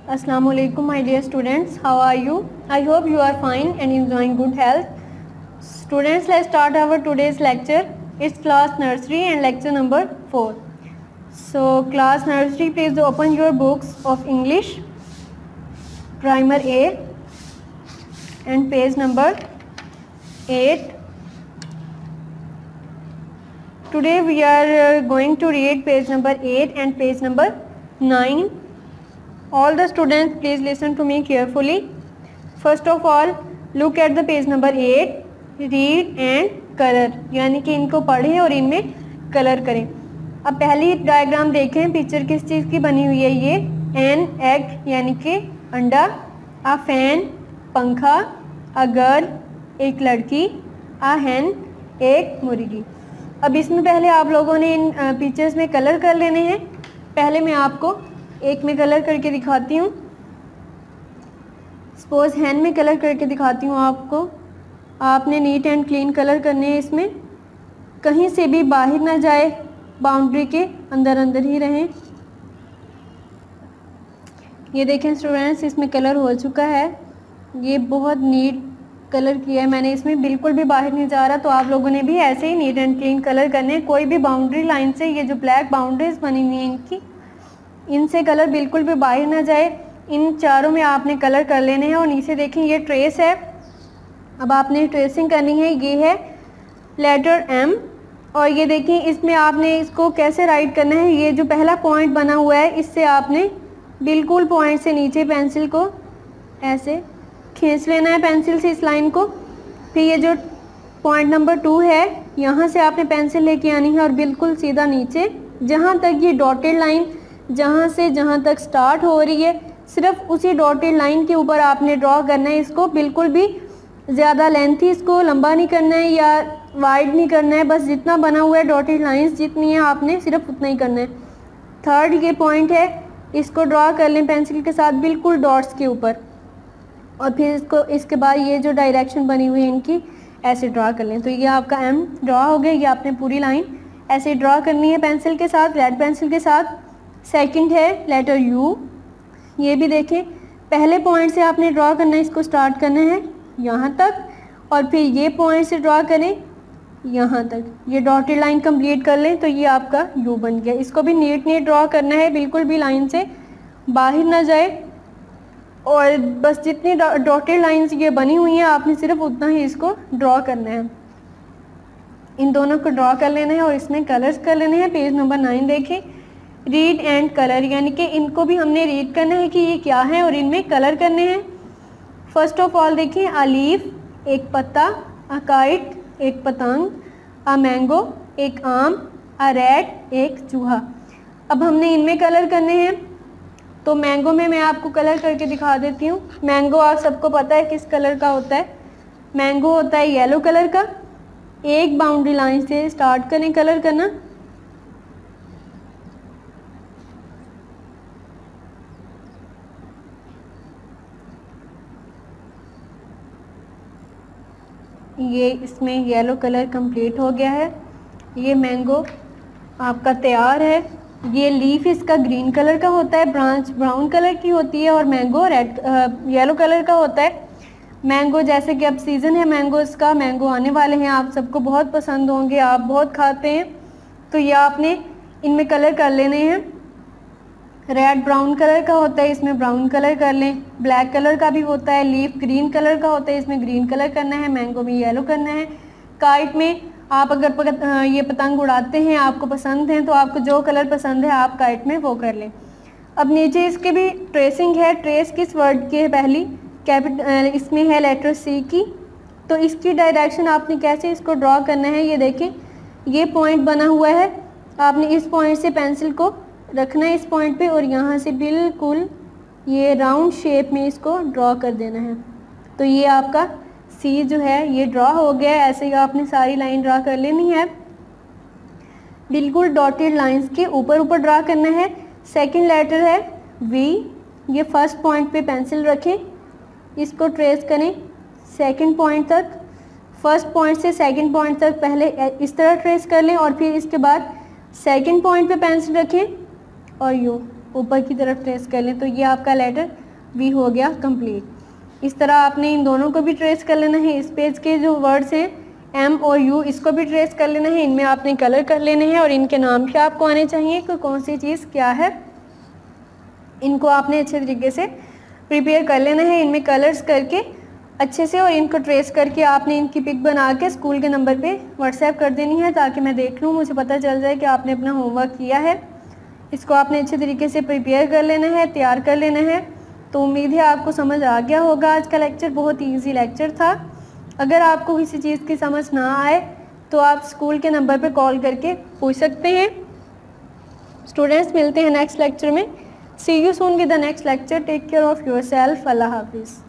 Assalamu alaikum my dear students, how are you? I hope you are fine and enjoying good health. Students, let's start our today's lecture. It's class nursery and lecture number 4. So class nursery, please open your books of English primer A and page number 8. Today we are going to read page number 8 and page number 9. All the students, please listen to me carefully. First of all, look at the page number 8. Read and color, यानी कि इनको पढ़ें और इनमें colour करें. अब पहली diagram देखें. पिक्चर किस चीज़ की बनी हुई है? ये एन एग यानी कि अंडा, अ फैन पंखा, अ गर्ल एक लड़की, अ हैन एक मुर्गी. अब इसमें पहले आप लोगों ने इन पिक्चर्स में कलर कर लेने हैं. पहले मैं आपको एक में कलर करके दिखाती हूँ. सपोज हैंड में कलर करके दिखाती हूँ आपको. आपने नीट एंड क्लीन कलर करने हैं. इसमें कहीं से भी बाहर ना जाए, बाउंड्री के अंदर अंदर ही रहें. ये देखें स्टूडेंट्स, इसमें कलर हो चुका है. ये बहुत नीट कलर किया है मैंने. इसमें बिल्कुल भी बाहर नहीं जा रहा. तो आप लोगों ने भी ऐसे ही नीट एंड क्लीन कलर करने. कोई भी बाउंड्री लाइन से, ये जो ब्लैक बाउंड्रीज बनी हुई हैं इनकी, इनसे कलर बिल्कुल भी बाहर ना जाए. इन चारों में आपने कलर कर लेने हैं. और नीचे देखें ये ट्रेस है. अब आपने ट्रेसिंग करनी है. ये है लेटर एम. और ये देखें इसमें आपने इसको कैसे राइट करना है. ये जो पहला पॉइंट बना हुआ है, इससे आपने बिल्कुल पॉइंट से नीचे पेंसिल को ऐसे खींच लेना है पेंसिल से इस लाइन को. फिर ये जो पॉइंट नंबर 2 है, यहाँ से आपने पेंसिल लेके आनी है और बिल्कुल सीधा नीचे जहाँ तक ये डॉटेड लाइन, जहाँ तक स्टार्ट हो रही है, सिर्फ उसी डॉटेड लाइन के ऊपर आपने ड्रॉ करना है. इसको बिल्कुल भी ज़्यादा लेंथी, इसको लंबा नहीं करना है या वाइड नहीं करना है. बस जितना बना हुआ है डॉटेड लाइंस जितनी है आपने सिर्फ उतना ही करना है. थर्ड ये पॉइंट है, इसको ड्रॉ कर लें पेंसिल के साथ बिल्कुल डॉट्स के ऊपर. और फिर इसके बाद ये जो डायरेक्शन बनी हुई है इनकी ऐसे ड्रॉ कर लें. तो ये आपका एम ड्रॉ हो गया. ये आपने पूरी लाइन ऐसे ड्रॉ करनी है पेंसिल के साथ, रेड पेंसिल के साथ. सेकंड है लेटर यू. ये भी देखें पहले पॉइंट से आपने ड्रॉ करना है. इसको स्टार्ट करना है यहाँ तक और फिर ये पॉइंट से ड्रॉ करें यहाँ तक. ये डॉटेड लाइन कंप्लीट कर लें तो ये आपका यू बन गया. इसको भी नीट ड्रॉ करना है, बिल्कुल भी लाइन से बाहर ना जाए. और बस जितनी डॉटेड लाइंस ये बनी हुई हैं आपने सिर्फ उतना ही इसको ड्रॉ करना है. इन दोनों को ड्रॉ कर लेना है और इसमें कलर्स कर लेने हैं. पेज नंबर 9 देखें. रीड एंड कलर, यानी कि इनको भी हमने रीड करना है कि ये क्या है और इनमें कलर करने हैं. फर्स्ट ऑफ ऑल देखिए, अ लीफ एक पत्ता, अ काइट एक पतंग, अ मैंगो एक आम, अ रैट एक चूहा. अब हमने इनमें कलर करने हैं. तो मैंगो में मैं आपको कलर करके दिखा देती हूँ. मैंगो आप सबको पता है किस कलर का होता है. मैंगो होता है येलो कलर का. एक बाउंड्री लाइन से स्टार्ट करें कलर करना. ये इसमें येलो कलर कंप्लीट हो गया है. ये मैंगो आपका तैयार है. ये लीफ इसका ग्रीन कलर का होता है, ब्रांच ब्राउन कलर की होती है और मैंगो रेड येलो कलर का होता है. मैंगो जैसे कि अब सीज़न है मैंगोज़ का, मैंगो आने वाले हैं, आप सबको बहुत पसंद होंगे, आप बहुत खाते हैं. तो ये आपने इनमें कलर कर लेने हैं. रेड ब्राउन कलर का होता है, इसमें ब्राउन कलर कर लें. ब्लैक कलर का भी होता है. लीफ ग्रीन कलर का होता है, इसमें ग्रीन कलर करना है. मैंगो में येलो करना है. काइट में आप अगर ये पतंग उड़ाते हैं, आपको पसंद है, तो आपको जो कलर पसंद है आप काइट में वो कर लें. अब नीचे इसके भी ट्रेसिंग है. ट्रेस किस वर्ड की है? पहली इसमें है लेटर सी की. तो इसकी डायरेक्शन आपने कैसे इसको ड्रॉ करना है, ये देखें. ये पॉइंट बना हुआ है, आपने इस पॉइंट से पेंसिल को रखना है इस पॉइंट पे और यहाँ से बिल्कुल ये राउंड शेप में इसको ड्रॉ कर देना है. तो ये आपका सी जो है ये ड्रॉ हो गया है. ऐसे ही आपने सारी लाइन ड्रॉ कर लेनी है. बिल्कुल डॉटेड लाइंस के ऊपर ऊपर ड्रॉ करना है. सेकंड लेटर है वी. ये फर्स्ट पॉइंट पे पेंसिल रखें, इसको ट्रेस करें सेकंड पॉइंट तक. फर्स्ट पॉइंट से सेकंड पॉइंट तक पहले इस तरह ट्रेस कर लें और फिर इसके बाद सेकंड पॉइंट पे पेंसिल रखें और यूँ ऊपर की तरफ ट्रेस कर लें। तो ये आपका लेटर वी हो गया कंप्लीट। इस तरह आपने इन दोनों को भी ट्रेस कर लेना है। इस पेज के जो वर्ड्स हैं एम और यू, इसको भी ट्रेस कर लेना है। इनमें आपने कलर कर लेने हैं और इनके नाम भी आपको आने चाहिए कि कौन सी चीज़ क्या है। इनको आपने अच्छे तरीके से प्रिपेयर कर लेना है, इनमें कलर्स करके अच्छे से, और इनको ट्रेस करके आपने इनकी पिक बना के स्कूल के नंबर पे व्हाट्सएप कर देनी है, ताकि मैं देख लूँ, मुझे पता चल जाए कि आपने अपना होमवर्क किया है। इसको आपने अच्छे तरीके से प्रिपेयर कर लेना है, तैयार कर लेना है। तो उम्मीद है आपको समझ आ गया होगा। आज का लेक्चर बहुत ईजी लेक्चर था। अगर आपको किसी चीज़ की समझ ना आए तो आप स्कूल के नंबर पर कॉल करके पूछ सकते हैं। स्टूडेंट्स, मिलते हैं नेक्स्ट लेक्चर में। See you soon with the next lecture. Take care of yourself. अल्लाह हाफिज़।